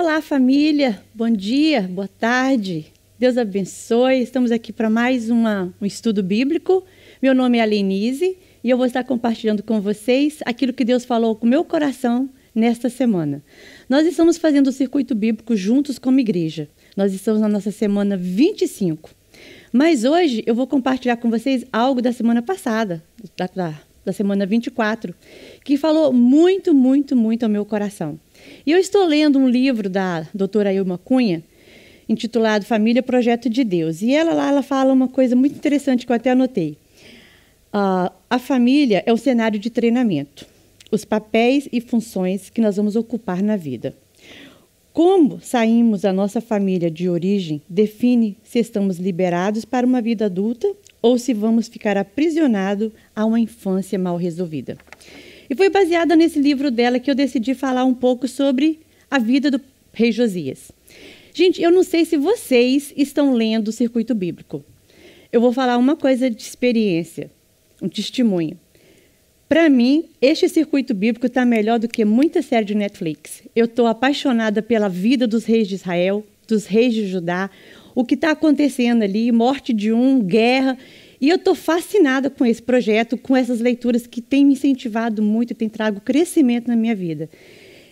Olá, família. Bom dia, boa tarde. Deus abençoe. Estamos aqui para mais um estudo bíblico. Meu nome é Alenise e eu vou estar compartilhando com vocês aquilo que Deus falou com o meu coração nesta semana. Nós estamos fazendo o circuito bíblico juntos como igreja. Nós estamos na nossa semana 25. Mas hoje eu vou compartilhar com vocês algo da semana passada, da semana 24, que falou muito ao meu coração. E eu estou lendo um livro da doutora Ilma Cunha, intitulado Família, Projeto de Deus. E ela fala uma coisa muito interessante que eu até anotei. A família é um cenário de treinamento. Os papéis e funções que nós vamos ocupar na vida. Como saímos da nossa família de origem define se estamos liberados para uma vida adulta ou se vamos ficar aprisionados a uma infância mal resolvida. E foi baseada nesse livro dela que eu decidi falar um pouco sobre a vida do rei Josias. Gente, eu não sei se vocês estão lendo o circuito bíblico. Eu vou falar uma coisa de experiência, um testemunho. Para mim, este circuito bíblico está melhor do que muita série de Netflix. Eu estou apaixonada pela vida dos reis de Israel, dos reis de Judá, o que está acontecendo ali, morte de um, guerra. E eu estou fascinada com esse projeto, com essas leituras que têm me incentivado muito e têm trago crescimento na minha vida.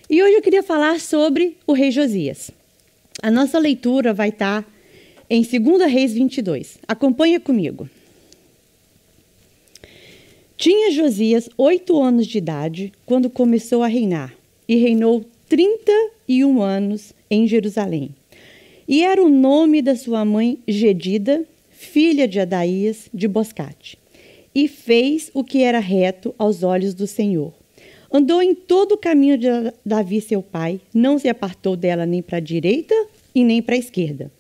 E hoje eu queria falar sobre o rei Josias. A nossa leitura vai estar em 2 Reis 22. Acompanha comigo. Tinha Josias 8 anos de idade quando começou a reinar, e reinou 31 anos em Jerusalém. E era o nome da sua mãe Jedida, filha de Adaías de Boscate. E fez o que era reto aos olhos do Senhor. Andou em todo o caminho de Davi, seu pai, não se apartou dela nem para a direita e nem para a esquerda.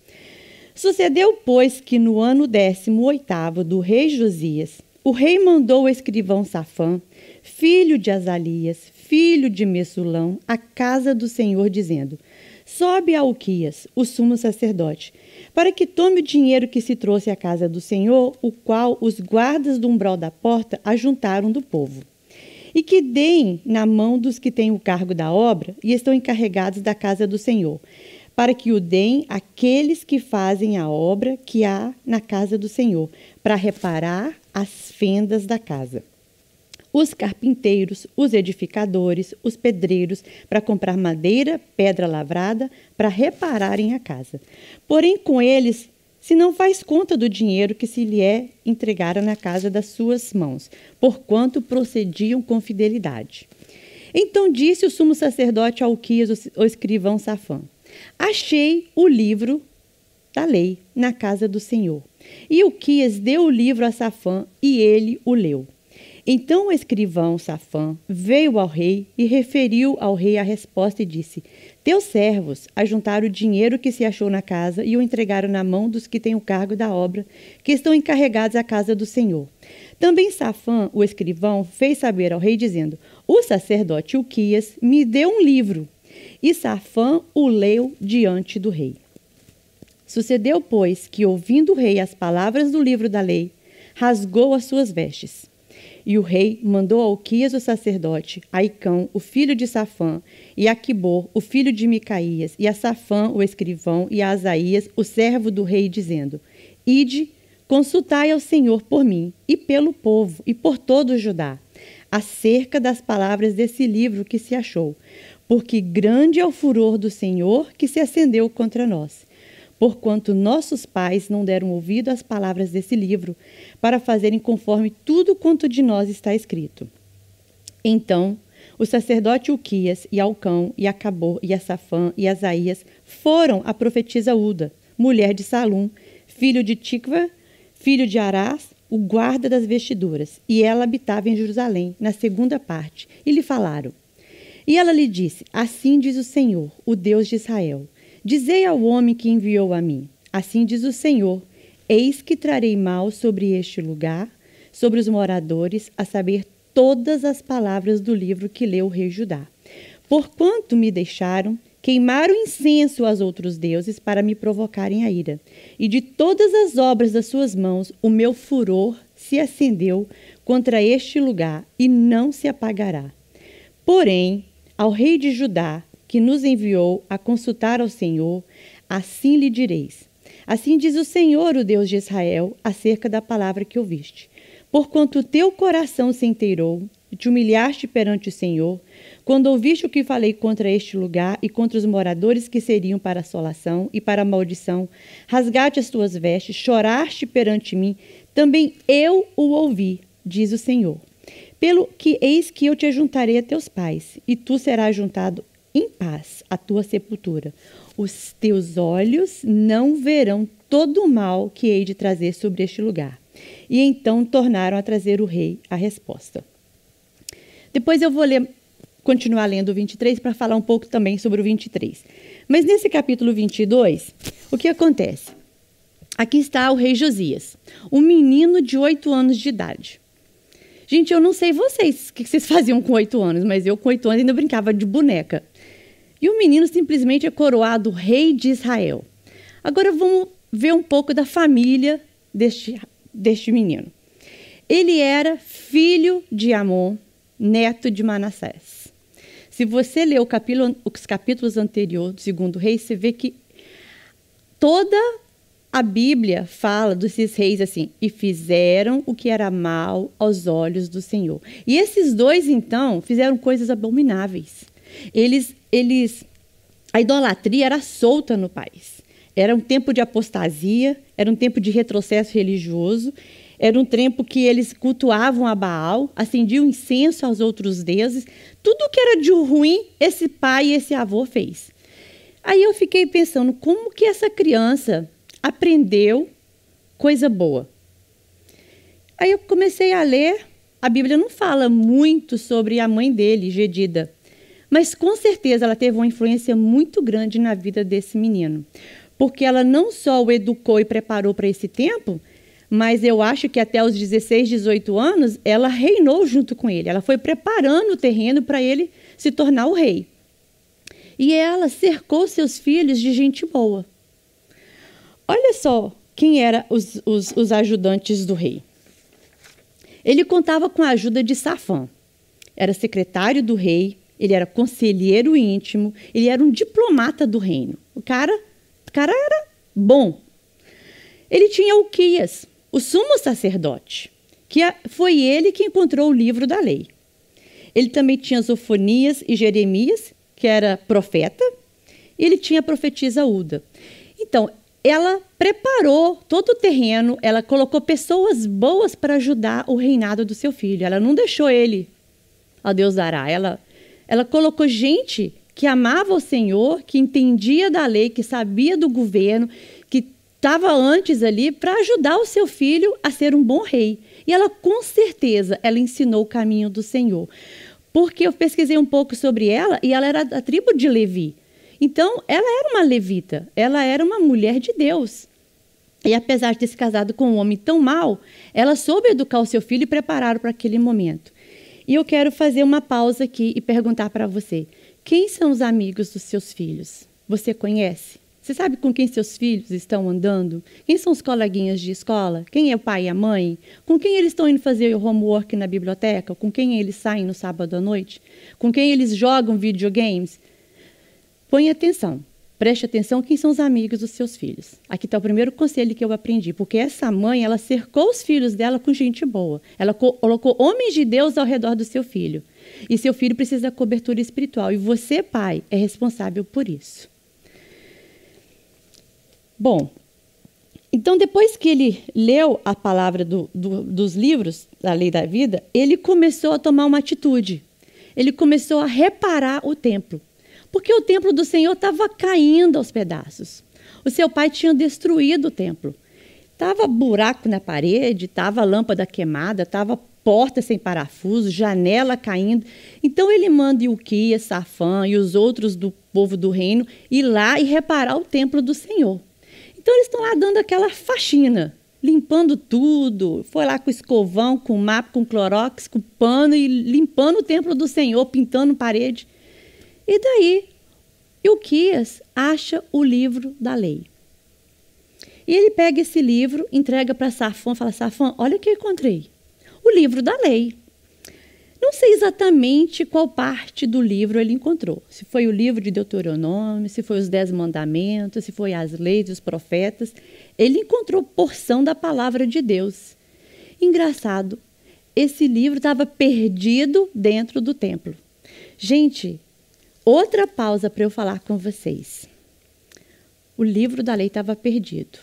Sucedeu, pois, que no ano 18º do rei Josias, o rei mandou o escrivão Safã, filho de Azalias, filho de Messulão, à casa do Senhor, dizendo: sobe a Uquias, o sumo sacerdote, para que tome o dinheiro que se trouxe à casa do Senhor, o qual os guardas do umbral da porta ajuntaram do povo. E que deem na mão dos que têm o cargo da obra e estão encarregados da casa do Senhor, para que o deem àqueles que fazem a obra que há na casa do Senhor, para reparar as fendas da casa. Os carpinteiros, os edificadores, os pedreiros, para comprar madeira, pedra lavrada, para repararem a casa. Porém, com eles, se não faz conta do dinheiro que se lhe é entregara na casa das suas mãos, porquanto procediam com fidelidade. Então disse o sumo sacerdote a Uquias, o escrivão Safã: achei o livro da lei na casa do Senhor. E Uquias deu o livro a Safã e ele o leu. Então o escrivão Safã veio ao rei e referiu ao rei a resposta e disse: teus servos ajuntaram o dinheiro que se achou na casa e o entregaram na mão dos que têm o cargo da obra, que estão encarregados à casa do Senhor. Também Safã, o escrivão, fez saber ao rei, dizendo: o sacerdote Uquias me deu um livro. E Safã o leu diante do rei. Sucedeu, pois, que, ouvindo o rei as palavras do livro da lei, rasgou as suas vestes. E o rei mandou a Uquias, o sacerdote, a Icão, o filho de Safã, e a Aquibor, o filho de Micaías, e a Safã, o escrivão, e a Asaías, o servo do rei, dizendo: ide, consultai ao Senhor por mim, e pelo povo, e por todo o Judá, acerca das palavras desse livro que se achou, porque grande é o furor do Senhor que se acendeu contra nós. Porquanto nossos pais não deram ouvido às palavras desse livro, para fazerem conforme tudo quanto de nós está escrito. Então, o sacerdote Uquias, e Alcão, e Acabor, e Safã, e Asaías foram a profetisa Uda, mulher de Salum, filho de Tikva, filho de Arás, o guarda das vestiduras, e ela habitava em Jerusalém, na segunda parte, e lhe falaram. E ela lhe disse: assim diz o Senhor, o Deus de Israel: dizei ao homem que enviou a mim: assim diz o Senhor, eis que trarei mal sobre este lugar, sobre os moradores, a saber, todas as palavras do livro que leu o rei Judá. Porquanto me deixaram, queimaram incenso aos outros deuses para me provocarem a ira. E de todas as obras das suas mãos, o meu furor se acendeu contra este lugar e não se apagará. Porém, ao rei de Judá, que nos enviou a consultar ao Senhor, assim lhe direis: assim diz o Senhor, o Deus de Israel, acerca da palavra que ouviste. Porquanto o teu coração se inteirou e te humilhaste perante o Senhor, quando ouviste o que falei contra este lugar e contra os moradores que seriam para assolação e para a maldição, rasgaste as tuas vestes, choraste perante mim, também eu o ouvi, diz o Senhor. Pelo que eis que eu te ajuntarei a teus pais, e tu serás juntado em paz à tua sepultura. Os teus olhos não verão todo o mal que hei de trazer sobre este lugar. E então tornaram a trazer o rei a resposta. Depois eu vou continuar lendo o 23 para falar um pouco também sobre o 23. Mas nesse capítulo 22, o que acontece? Aqui está o rei Josias, um menino de 8 anos de idade. Gente, eu não sei vocês, o que vocês faziam com 8 anos, mas eu com 8 anos ainda brincava de boneca. E o menino simplesmente é coroado rei de Israel. Agora vamos ver um pouco da família deste menino. Ele era filho de Amon, neto de Manassés. Se você ler os capítulos anteriores do Segundo Reis, você vê que toda a Bíblia fala desses reis assim: e fizeram o que era mal aos olhos do Senhor. E esses dois, então, fizeram coisas abomináveis. A idolatria era solta no país. Era um tempo de apostasia, era um tempo de retrocesso religioso, era um tempo que eles cultuavam a Baal, acendiam incenso aos outros deuses. Tudo que era de ruim, esse pai e esse avô fez. Aí eu fiquei pensando, como que essa criança aprendeu coisa boa? Aí eu comecei a ler, a Bíblia não fala muito sobre a mãe dele, Gedida, mas com certeza ela teve uma influência muito grande na vida desse menino, porque ela não só o educou e preparou para esse tempo, mas eu acho que até os 16, 18 anos, ela reinou junto com ele. Ela foi preparando o terreno para ele se tornar o rei. E ela cercou seus filhos de gente boa. Olha só quem eram os ajudantes do rei. Ele contava com a ajuda de Safã. Era secretário do rei, ele era conselheiro íntimo, ele era um diplomata do reino. O cara era bom. Ele tinha Uquias, o sumo sacerdote, que foi ele que encontrou o livro da lei. Ele também tinha Zofonias e Jeremias, que era profeta, e ele tinha a profetisa Uda. Então, ela preparou todo o terreno, ela colocou pessoas boas para ajudar o reinado do seu filho. Ela não deixou ele, a Deus dará. Ela colocou gente que amava o Senhor, que entendia da lei, que sabia do governo, que estava antes ali para ajudar o seu filho a ser um bom rei. E ela, com certeza, ela ensinou o caminho do Senhor. Porque eu pesquisei um pouco sobre ela e ela era da tribo de Levi. Então, ela era uma levita, ela era uma mulher de Deus. E apesar de ter se casado com um homem tão mau, ela soube educar o seu filho e preparar para aquele momento. E eu quero fazer uma pausa aqui e perguntar para você: quem são os amigos dos seus filhos? Você conhece? Você sabe com quem seus filhos estão andando? Quem são os coleguinhas de escola? Quem é o pai e a mãe? Com quem eles estão indo fazer o homework na biblioteca? Com quem eles saem no sábado à noite? Com quem eles jogam videogames? Põe atenção, preste atenção quem são os amigos dos seus filhos. Aqui está o primeiro conselho que eu aprendi, porque essa mãe, ela cercou os filhos dela com gente boa. Ela colocou homens de Deus ao redor do seu filho. E seu filho precisa de cobertura espiritual. E você, pai, é responsável por isso. Bom, então depois que ele leu a palavra dos livros da Lei da Vida, ele começou a tomar uma atitude. Ele começou a reparar o templo. Porque o templo do Senhor estava caindo aos pedaços. O seu pai tinha destruído o templo. Estava buraco na parede, estava lâmpada queimada, estava porta sem parafuso, janela caindo. Então ele manda Ilquias, Safã e os outros do povo do reino ir lá e reparar o templo do Senhor. Então eles estão lá dando aquela faxina, limpando tudo. Foi lá com escovão, com mapa, com clorox, com pano e limpando o templo do Senhor, pintando parede. E daí, Ilquias acha o livro da lei. E ele pega esse livro, entrega para Safã, fala: Safã, olha o que eu encontrei. O livro da lei. Não sei exatamente qual parte do livro ele encontrou. Se foi o livro de Deuteronômio, se foi os 10 mandamentos, se foi as leis dos profetas. Ele encontrou porção da palavra de Deus. Engraçado, esse livro estava perdido dentro do templo. Gente, outra pausa para eu falar com vocês. O livro da lei estava perdido.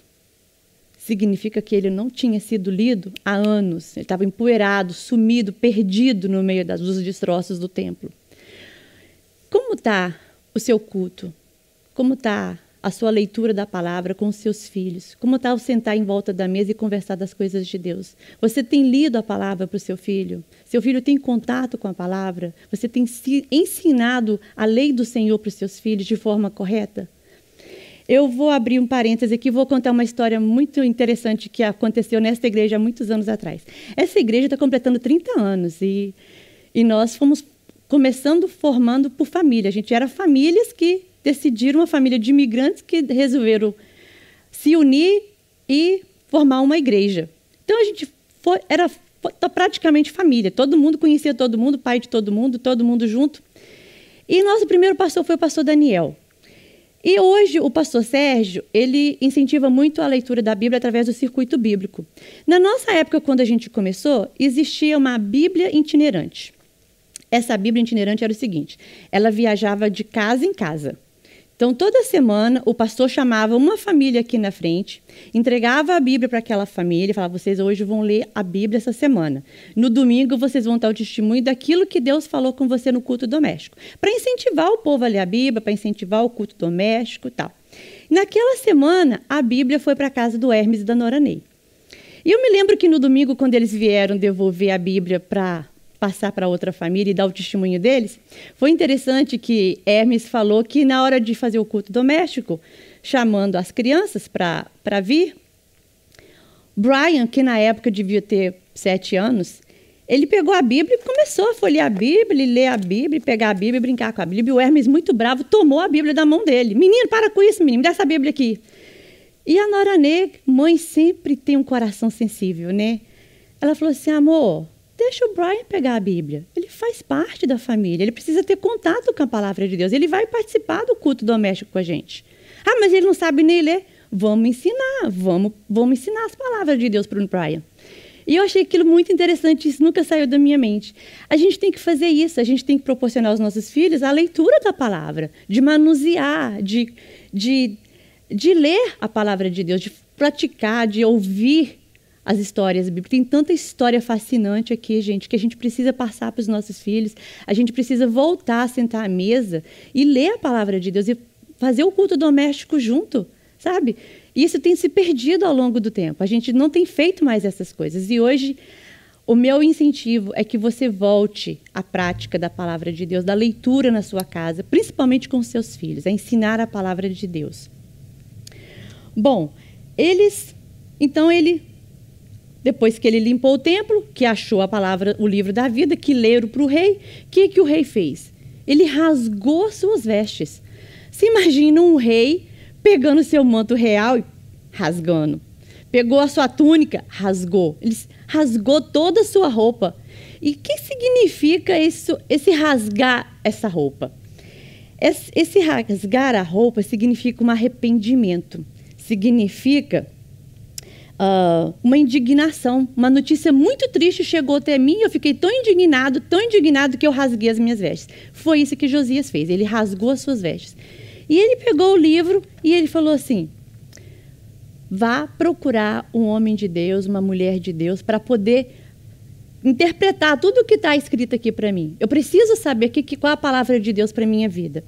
Significa que ele não tinha sido lido há anos. Ele estava empoeirado, sumido, perdido no meio dos destroços do templo. Como está o seu culto? Como está a sua leitura da palavra com os seus filhos? Como está o sentar em volta da mesa e conversar das coisas de Deus? Você tem lido a palavra para o seu filho? Seu filho tem contato com a palavra? Você tem ensinado a lei do Senhor para os seus filhos de forma correta? Eu vou abrir um parêntese aqui e vou contar uma história muito interessante que aconteceu nesta igreja há muitos anos atrás. Essa igreja está completando 30 anos e nós fomos começando formando por família. A gente era famílias que decidiram, uma família de imigrantes que resolveram se unir e formar uma igreja. Então a gente era praticamente família. Todo mundo conhecia todo mundo, pai de todo mundo junto. E nosso primeiro pastor foi o pastor Daniel. E hoje o pastor Sérgio, ele incentiva muito a leitura da Bíblia através do circuito bíblico. Na nossa época, quando a gente começou, existia uma Bíblia itinerante. Essa Bíblia itinerante era o seguinte, ela viajava de casa em casa. Então, toda semana, o pastor chamava uma família aqui na frente, entregava a Bíblia para aquela família e falava, vocês hoje vão ler a Bíblia essa semana. No domingo, vocês vão dar o testemunho daquilo que Deus falou com você no culto doméstico. Para incentivar o povo a ler a Bíblia, para incentivar o culto doméstico e tal. Naquela semana, a Bíblia foi para a casa do Hermes e da Noranei. E eu me lembro que no domingo, quando eles vieram devolver a Bíblia para passar para outra família e dar o testemunho deles, foi interessante que Hermes falou que na hora de fazer o culto doméstico, chamando as crianças para vir, Brian, que na época devia ter 7 anos, ele pegou a Bíblia e começou a folhear a Bíblia, ler a Bíblia, pegar a Bíblia e brincar com a Bíblia. E o Hermes, muito bravo, tomou a Bíblia da mão dele. Menino, para com isso, menino, me dá essa Bíblia aqui. E a Noranê, mãe sempre tem um coração sensível, né? Ela falou assim, amor, deixa o Brian pegar a Bíblia. Ele faz parte da família, ele precisa ter contato com a palavra de Deus. Ele vai participar do culto doméstico com a gente. Ah, mas ele não sabe nem ler. Vamos ensinar, vamos ensinar as palavras de Deus para o Brian. E eu achei aquilo muito interessante, isso nunca saiu da minha mente. A gente tem que fazer isso, a gente tem que proporcionar aos nossos filhos a leitura da palavra, de manusear, de ler a palavra de Deus, de praticar, de ouvir as histórias bíblicas. Tem tanta história fascinante aqui, gente, que a gente precisa passar para os nossos filhos. A gente precisa voltar a sentar à mesa e ler a palavra de Deus e fazer o culto doméstico junto, sabe? Isso tem se perdido ao longo do tempo. A gente não tem feito mais essas coisas. E hoje, o meu incentivo é que você volte à prática da palavra de Deus, da leitura na sua casa, principalmente com seus filhos, a ensinar a palavra de Deus. Bom, depois que ele limpou o templo, que achou a palavra, o livro da vida, que leram para o rei, o que o rei fez? Ele rasgou suas vestes. Você imagina um rei pegando seu manto real e rasgando. Pegou a sua túnica, rasgou. Ele rasgou toda a sua roupa. E o que significa isso, esse rasgar essa roupa? Esse rasgar a roupa significa um arrependimento. Significa uma indignação. Uma notícia muito triste chegou até mim e eu fiquei tão indignado que eu rasguei as minhas vestes. Foi isso que Josias fez, ele rasgou as suas vestes. E ele pegou o livro e ele falou assim, vá procurar um homem de Deus, uma mulher de Deus, para poder interpretar tudo o que está escrito aqui para mim. Eu preciso saber qual é a palavra de Deus para a minha vida.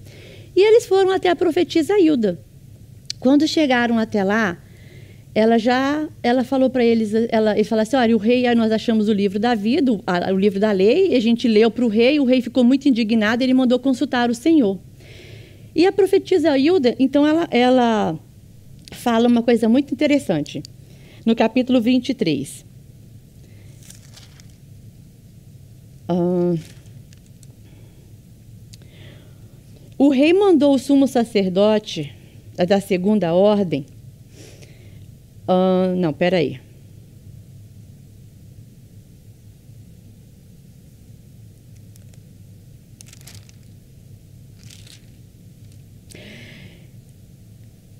E eles foram até a profetisa Hilda. Quando chegaram até lá, ela falou para eles, ele falou assim, olha, o rei, nós achamos o livro da vida, o livro da lei, e a gente leu para o rei ficou muito indignado, ele mandou consultar o Senhor. E a profetisa Hilda, então, ela fala uma coisa muito interessante, no capítulo 23. O rei mandou o sumo sacerdote da segunda ordem. Não, peraí.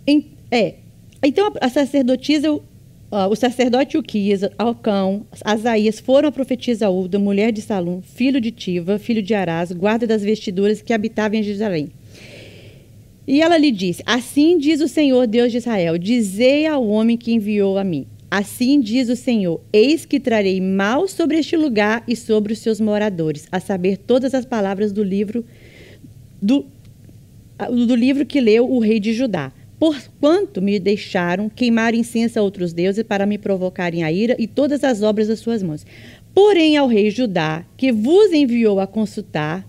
Então a sacerdotisa, o sacerdote Uquias, Alcão, Asaías foram a profetisa Ulda, mulher de Salum, filho de Tiva, filho de Arás, guarda das vestiduras, que habitava em Jerusalém. E ela lhe disse: assim diz o Senhor Deus de Israel, dizei ao homem que enviou a mim. Assim diz o Senhor, eis que trarei mal sobre este lugar e sobre os seus moradores, a saber todas as palavras do livro que leu o rei de Judá. Porquanto me deixaram queimar incenso a outros deuses para me provocarem a ira e todas as obras das suas mãos. Porém ao rei Judá, que vos enviou a consultar,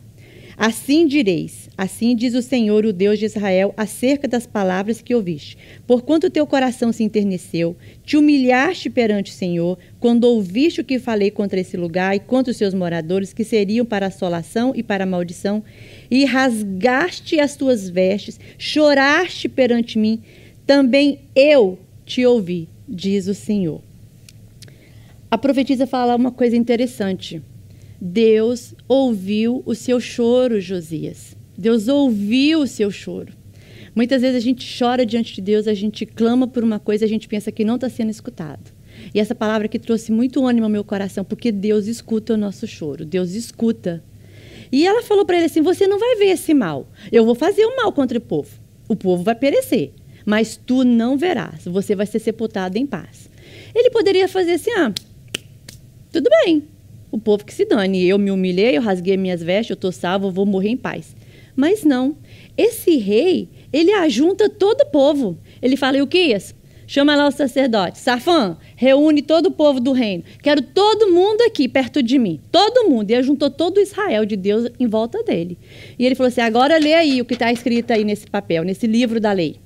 assim direis, assim diz o Senhor, o Deus de Israel, acerca das palavras que ouviste. Porquanto teu coração se enterneceu, te humilhaste perante o Senhor, quando ouviste o que falei contra esse lugar e contra os seus moradores, que seriam para assolação e para maldição, e rasgaste as tuas vestes, choraste perante mim, também eu te ouvi, diz o Senhor. A profetisa fala uma coisa interessante. Deus ouviu o seu choro, Josias. Deus ouviu o seu choro. Muitas vezes a gente chora diante de Deus, a gente clama por uma coisa, a gente pensa que não está sendo escutado. E essa palavra que trouxe muito ânimo ao meu coração, porque Deus escuta o nosso choro, Deus escuta. E ela falou para ele assim: você não vai ver esse mal, eu vou fazer o mal contra o povo vai perecer, mas tu não verás, você vai ser sepultado em paz. Ele poderia fazer assim: tudo bem, o povo que se dane, eu me humilhei, eu rasguei minhas vestes, eu estou salvo, eu vou morrer em paz. Mas não, esse rei, ele ajunta todo o povo. Ele fala: Uquias, chama lá o sacerdote. Safã, reúne todo o povo do reino. Quero todo mundo aqui perto de mim. Todo mundo. E ajuntou todo o Israel de Deus em volta dele. E ele falou assim: agora lê aí o que está escrito aí nesse papel, nesse livro da lei.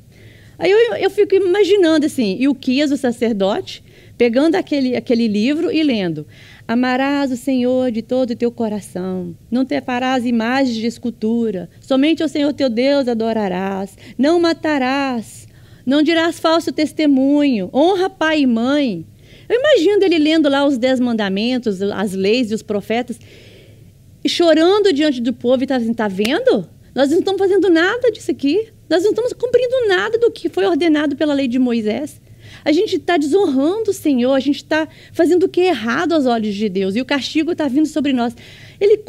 Aí eu fico imaginando assim, e Uquias, o sacerdote, pegando aquele livro e lendo. Amarás o Senhor de todo o teu coração, não te farás imagens de escultura, somente ao Senhor teu Deus adorarás, não matarás, não dirás falso testemunho, honra pai e mãe. Eu imagino ele lendo lá os 10 mandamentos, as leis e os profetas, e chorando diante do povo e está assim: tá vendo? Nós não estamos fazendo nada disso aqui, nós não estamos cumprindo nada do que foi ordenado pela lei de Moisés. A gente está desonrando o Senhor, a gente está fazendo o que é errado aos olhos de Deus, e o castigo está vindo sobre nós. Ele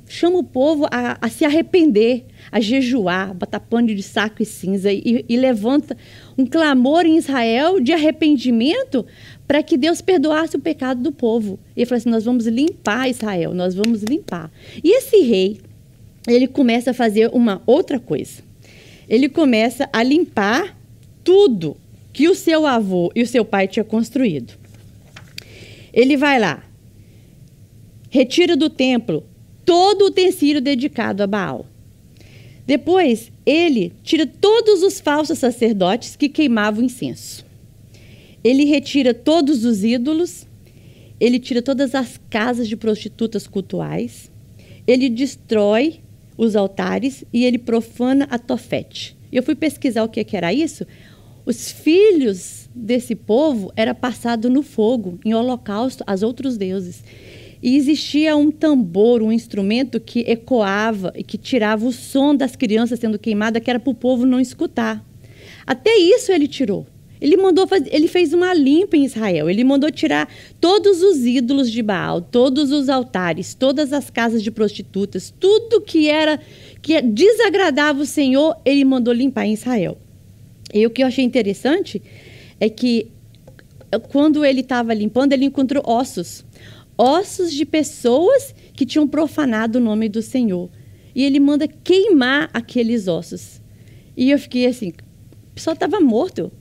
chama o povo a se arrepender, a jejuar, botar pano de saco e cinza, e levanta um clamor em Israel de arrependimento para que Deus perdoasse o pecado do povo. E ele falou assim: nós vamos limpar Israel, nós vamos limpar. E esse rei, ele começa a fazer uma outra coisa. Ele começa a limpar tudo que o seu avô e o seu pai tinham construído. Ele vai lá, retira do templo todo o utensílio dedicado a Baal. Depois, ele tira todos os falsos sacerdotes que queimavam incenso. Ele retira todos os ídolos, ele tira todas as casas de prostitutas cultuais, ele destrói os altares e ele profana a Tofete. Eu fui pesquisar o que era isso. Os filhos desse povo eram passados no fogo, em holocausto, aos outros deuses. E existia um tambor, um instrumento que ecoava e que tirava o som das crianças sendo queimadas, que era para o povo não escutar. Até isso ele tirou. Ele fez uma limpa em Israel. Ele mandou tirar todos os ídolos de Baal, todos os altares, todas as casas de prostitutas, tudo que desagradava o Senhor, ele mandou limpar em Israel. E o que eu achei interessante é que quando ele estava limpando, ele encontrou ossos de pessoas que tinham profanado o nome do Senhor. E ele manda queimar aqueles ossos. E eu fiquei assim: o pessoal estava morto.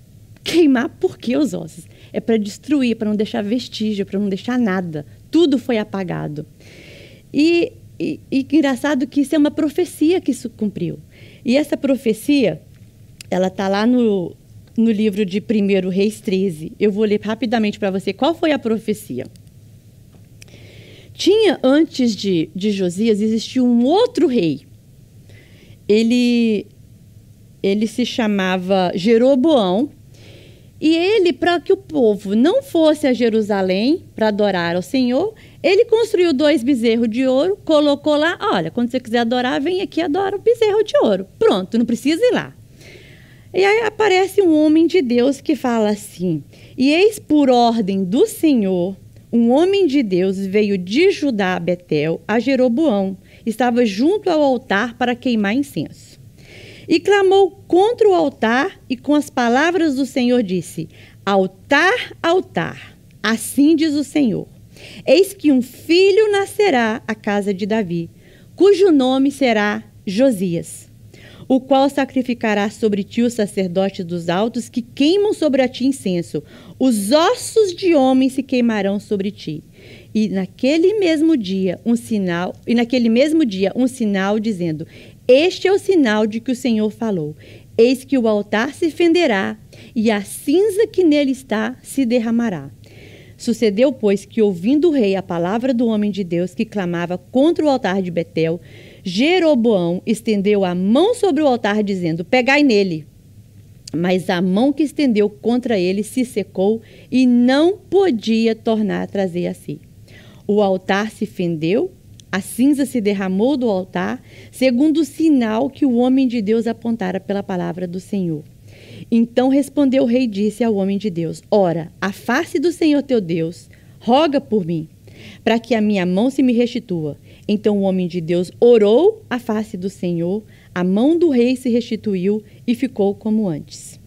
Queimar por que os ossos? É para destruir, para não deixar vestígio, para não deixar nada. Tudo foi apagado. E engraçado que isso é uma profecia que isso cumpriu. E essa profecia, ela está lá no livro de 1 Reis 13. Eu vou ler rapidamente para você qual foi a profecia. Tinha, antes de Josias, existia um outro rei. Ele se chamava Jeroboão. E ele, para que o povo não fosse a Jerusalém para adorar ao Senhor, ele construiu 2 bezerros de ouro, colocou lá: olha, quando você quiser adorar, vem aqui e adora o bezerro de ouro. Pronto, não precisa ir lá. E aí aparece um homem de Deus que fala assim: e eis por ordem do Senhor, um homem de Deus veio de Judá a Betel, a Jeroboão, estava junto ao altar para queimar incenso. E clamou contra o altar e com as palavras do Senhor disse: altar, altar, assim diz o Senhor, eis que um filho nascerá à casa de Davi, cujo nome será Josias, o qual sacrificará sobre ti os sacerdotes dos altos que queimam sobre ti incenso. Os ossos de homens se queimarão sobre ti. E naquele mesmo dia um sinal dizendo: este é o sinal de que o Senhor falou. Eis que o altar se fenderá e a cinza que nele está se derramará. Sucedeu, pois, que ouvindo o rei a palavra do homem de Deus que clamava contra o altar de Betel, Jeroboão estendeu a mão sobre o altar, dizendo: pegai nele. Mas a mão que estendeu contra ele se secou e não podia tornar a trazer a si. O altar se fendeu, a cinza se derramou do altar, segundo o sinal que o homem de Deus apontara pela palavra do Senhor. Então respondeu o rei e disse ao homem de Deus: ora, a face do Senhor teu Deus, roga por mim, para que a minha mão se me restitua. Então o homem de Deus orou à face do Senhor, a mão do rei se restituiu e ficou como antes.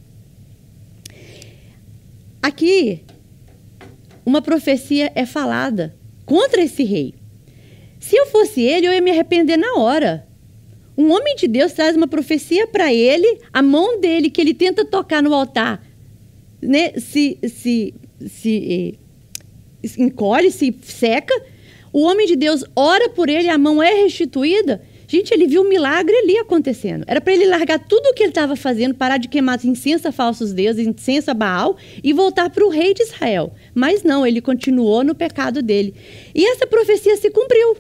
Aqui, uma profecia é falada contra esse rei. Se eu fosse ele, eu ia me arrepender na hora. Um homem de Deus traz uma profecia para ele, a mão dele, que ele tenta tocar no altar, né, se encolhe, se seca. O homem de Deus ora por ele, a mão é restituída. Gente, ele viu um milagre ali acontecendo. Era para ele largar tudo o que ele estava fazendo, parar de queimar incenso a falsos deuses, incenso a Baal e voltar para o rei de Israel. Mas não, ele continuou no pecado dele. E essa profecia se cumpriu.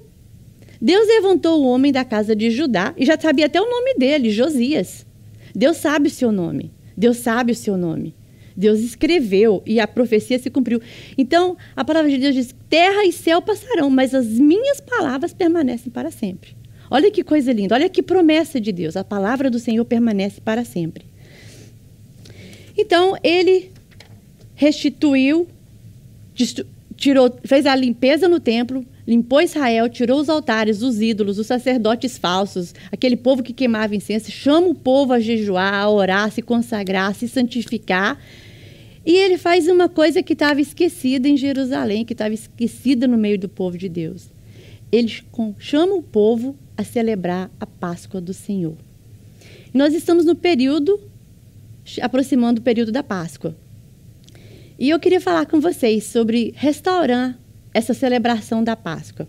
Deus levantou o homem da casa de Judá e já sabia até o nome dele, Josias. Deus sabe o seu nome. Deus sabe o seu nome. Deus escreveu e a profecia se cumpriu. Então, a palavra de Deus diz: terra e céu passarão, mas as minhas palavras permanecem para sempre. Olha que coisa linda, olha que promessa de Deus. A palavra do Senhor permanece para sempre. Então, ele restituiu, fez a limpeza no templo, limpou Israel, tirou os altares, os ídolos, os sacerdotes falsos, aquele povo que queimava incenso, chama o povo a jejuar, a orar, a se consagrar, a se santificar. E ele faz uma coisa que estava esquecida em Jerusalém, que estava esquecida no meio do povo de Deus. Ele chama o povo a celebrar a Páscoa do Senhor. Nós estamos no período, aproximando do período da Páscoa. E eu queria falar com vocês sobre restaurar essa celebração da Páscoa.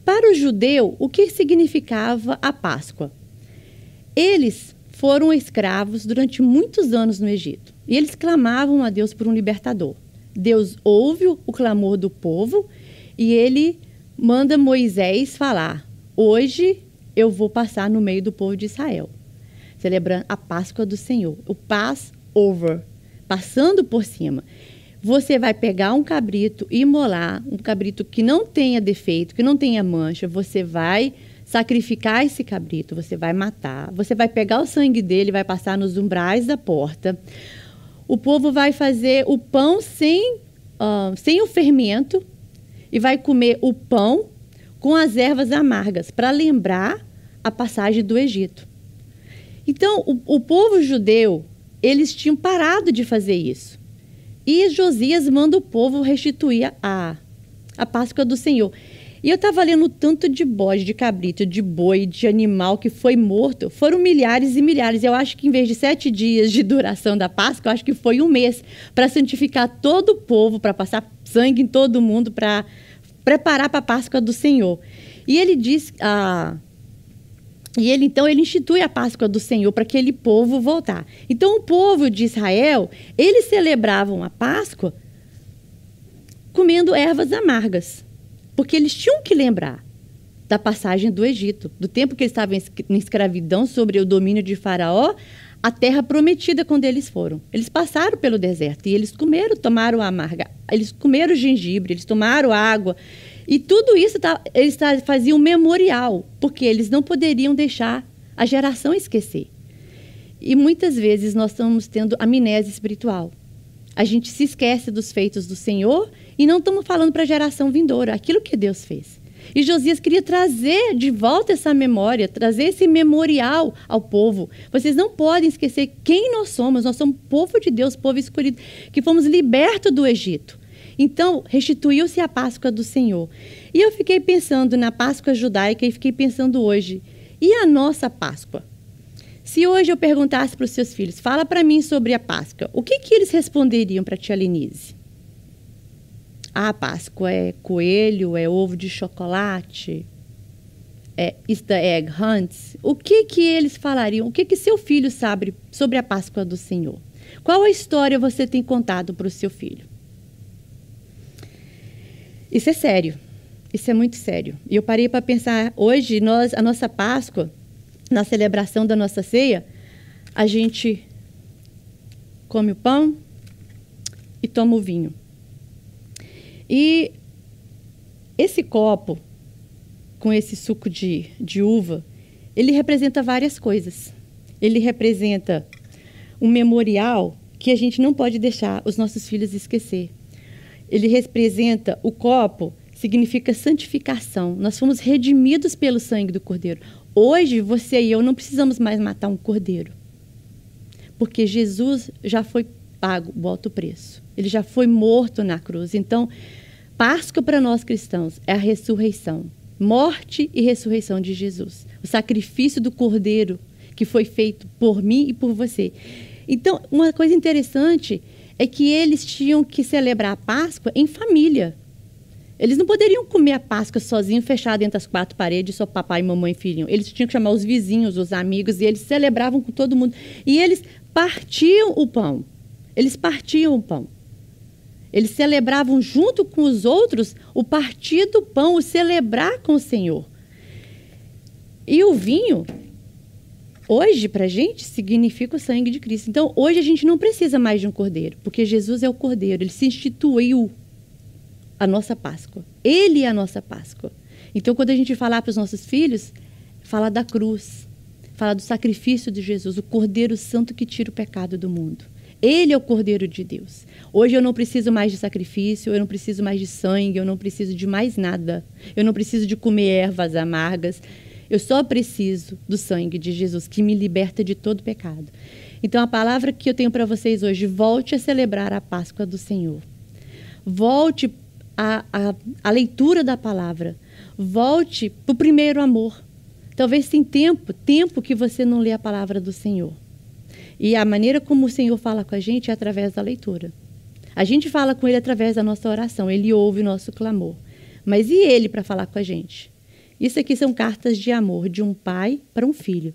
Para o judeu, o que significava a Páscoa? Eles foram escravos durante muitos anos no Egito. E eles clamavam a Deus por um libertador. Deus ouve o clamor do povo e ele manda Moisés falar: hoje eu vou passar no meio do povo de Israel, celebrando a Páscoa do Senhor, o Passover, passando por cima. Você vai pegar um cabrito e imolar, um cabrito que não tenha defeito, que não tenha mancha, você vai sacrificar esse cabrito, você vai matar, você vai pegar o sangue dele, vai passar nos umbrais da porta. O povo vai fazer o pão sem o fermento e vai comer o pão com as ervas amargas, para lembrar a passagem do Egito. Então, o povo judeu, eles tinham parado de fazer isso. E Josias manda o povo restituir a Páscoa do Senhor. E eu estava lendo tanto de bode, de cabrito, de boi, de animal que foi morto. Foram milhares e milhares. Eu acho que em vez de 7 dias de duração da Páscoa, eu acho que foi 1 mês para santificar todo o povo, para passar sangue em todo mundo, para preparar para a Páscoa do Senhor. E ele diz, então ele institui a Páscoa do Senhor para aquele povo voltar. Então o povo de Israel, eles celebravam a Páscoa comendo ervas amargas, porque eles tinham que lembrar da passagem do Egito, do tempo que eles estavam em escravidão sobre o domínio de Faraó, a terra prometida quando eles foram. Eles passaram pelo deserto e eles tomaram a amarga, eles comeram gengibre, eles tomaram água. E tudo isso eles faziam um memorial, porque eles não poderiam deixar a geração esquecer. E muitas vezes nós estamos tendo amnésia espiritual. A gente se esquece dos feitos do Senhor e não estamos falando para a geração vindoura aquilo que Deus fez. E Josias queria trazer de volta essa memória, trazer esse memorial ao povo. Vocês não podem esquecer quem nós somos. Nós somos povo de Deus, povo escolhido, que fomos libertos do Egito. Então, restituiu-se a Páscoa do Senhor. E eu fiquei pensando na Páscoa judaica e fiquei pensando hoje, e a nossa Páscoa? Se hoje eu perguntasse para os seus filhos, fala para mim sobre a Páscoa, o que eles responderiam para a tia Lenise? A Páscoa é coelho, é ovo de chocolate, é Easter egg hunts. O que eles falariam? O que seu filho sabe sobre a Páscoa do Senhor? Qual a história você tem contado para o seu filho? Isso é sério. Isso é muito sério. E eu parei para pensar, hoje, a nossa Páscoa, na celebração da nossa ceia, a gente come o pão e toma o vinho. E esse copo, com esse suco de uva, ele representa várias coisas. Ele representa um memorial que a gente não pode deixar os nossos filhos esquecer. Ele representa, o copo significa santificação. Nós fomos redimidos pelo sangue do Cordeiro. Hoje, você e eu não precisamos mais matar um cordeiro, porque Jesus já foi pago o alto preço. Ele já foi morto na cruz. Então, Páscoa para nós cristãos é a ressurreição, morte e ressurreição de Jesus. O sacrifício do cordeiro que foi feito por mim e por você. Então, uma coisa interessante é que eles tinham que celebrar a Páscoa em família. Eles não poderiam comer a Páscoa sozinhos, fechado entre as quatro paredes, só papai, mamãe e filhinho. Eles tinham que chamar os vizinhos, os amigos, e eles celebravam com todo mundo. E eles partiam o pão. Eles partiam o pão. Eles celebravam junto com os outros o partir do pão, o celebrar com o Senhor. E o vinho, hoje, para a gente, significa o sangue de Cristo. Então, hoje a gente não precisa mais de um cordeiro, porque Jesus é o cordeiro. Ele se instituiu a nossa Páscoa. Ele é a nossa Páscoa. Então, quando a gente falar para os nossos filhos, fala da cruz, fala do sacrifício de Jesus, o Cordeiro Santo que tira o pecado do mundo. Ele é o Cordeiro de Deus. Hoje eu não preciso mais de sacrifício, eu não preciso mais de sangue, eu não preciso de mais nada. Eu não preciso de comer ervas amargas. Eu só preciso do sangue de Jesus, que me liberta de todo pecado. Então, a palavra que eu tenho para vocês hoje, volte a celebrar a Páscoa do Senhor. Volte a leitura da palavra. Volte para o primeiro amor. Talvez tem tempo que você não lê a palavra do Senhor. E a maneira como o Senhor fala com a gente é através da leitura. A gente fala com Ele através da nossa oração. Ele ouve o nosso clamor. Mas e Ele para falar com a gente? Isso aqui são cartas de amor de um pai para um filho.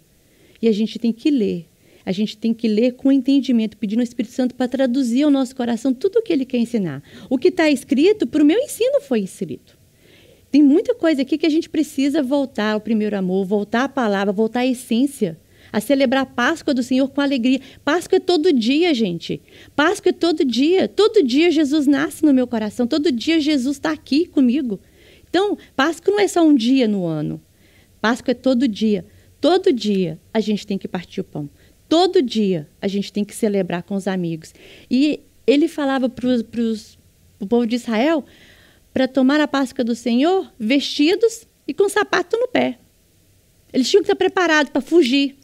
E a gente tem que ler. A gente tem que ler com entendimento, pedindo ao Espírito Santo para traduzir ao nosso coração tudo o que Ele quer ensinar. O que está escrito, para o meu ensino foi escrito. Tem muita coisa aqui que a gente precisa voltar ao primeiro amor, voltar à palavra, voltar à essência, a celebrar a Páscoa do Senhor com alegria. Páscoa é todo dia, gente. Páscoa é todo dia. Todo dia Jesus nasce no meu coração. Todo dia Jesus está aqui comigo. Então, Páscoa não é só um dia no ano. Páscoa é todo dia. Todo dia a gente tem que partir o pão. Todo dia a gente tem que celebrar com os amigos. E ele falava para o povo de Israel para tomar a Páscoa do Senhor vestidos e com sapato no pé. Eles tinham que estar preparados para fugir.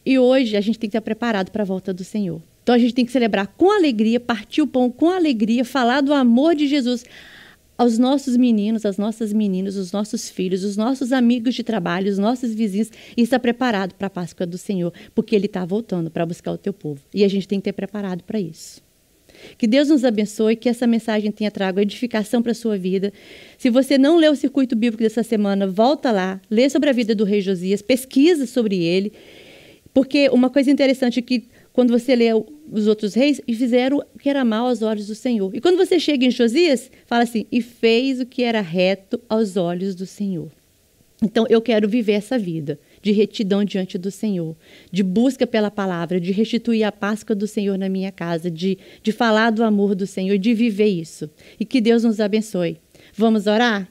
E hoje a gente tem que estar preparado para a volta do Senhor. Então a gente tem que celebrar com alegria, partir o pão com alegria, falar do amor de Jesus aos nossos meninos, às nossas meninas, os nossos filhos, os nossos amigos de trabalho, os nossos vizinhos, e estar preparado para a Páscoa do Senhor, porque Ele está voltando para buscar o teu povo. E a gente tem que ter preparado para isso. Que Deus nos abençoe, que essa mensagem tenha trago edificação para a sua vida. Se você não leu o Circuito Bíblico dessa semana, volta lá, lê sobre a vida do rei Josias, pesquisa sobre ele, porque uma coisa interessante é que quando você lê os outros reis, e fizeram o que era mal aos olhos do Senhor. E quando você chega em Josias, fala assim, e fez o que era reto aos olhos do Senhor. Então, eu quero viver essa vida de retidão diante do Senhor, de busca pela palavra, de restituir a Páscoa do Senhor na minha casa, de falar do amor do Senhor, de viver isso. E que Deus nos abençoe. Vamos orar?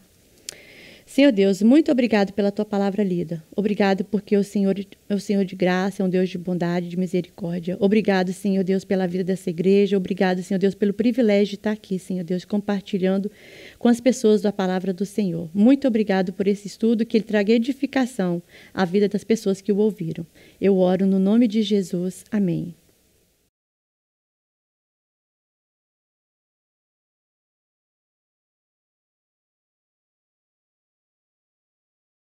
Senhor Deus, muito obrigado pela tua palavra lida. Obrigado porque o Senhor é o Senhor de graça, é um Deus de bondade, de misericórdia. Obrigado, Senhor Deus, pela vida dessa igreja. Obrigado, Senhor Deus, pelo privilégio de estar aqui, Senhor Deus, compartilhando com as pessoas da palavra do Senhor. Muito obrigado por esse estudo, que ele traga edificação à vida das pessoas que o ouviram. Eu oro no nome de Jesus. Amém.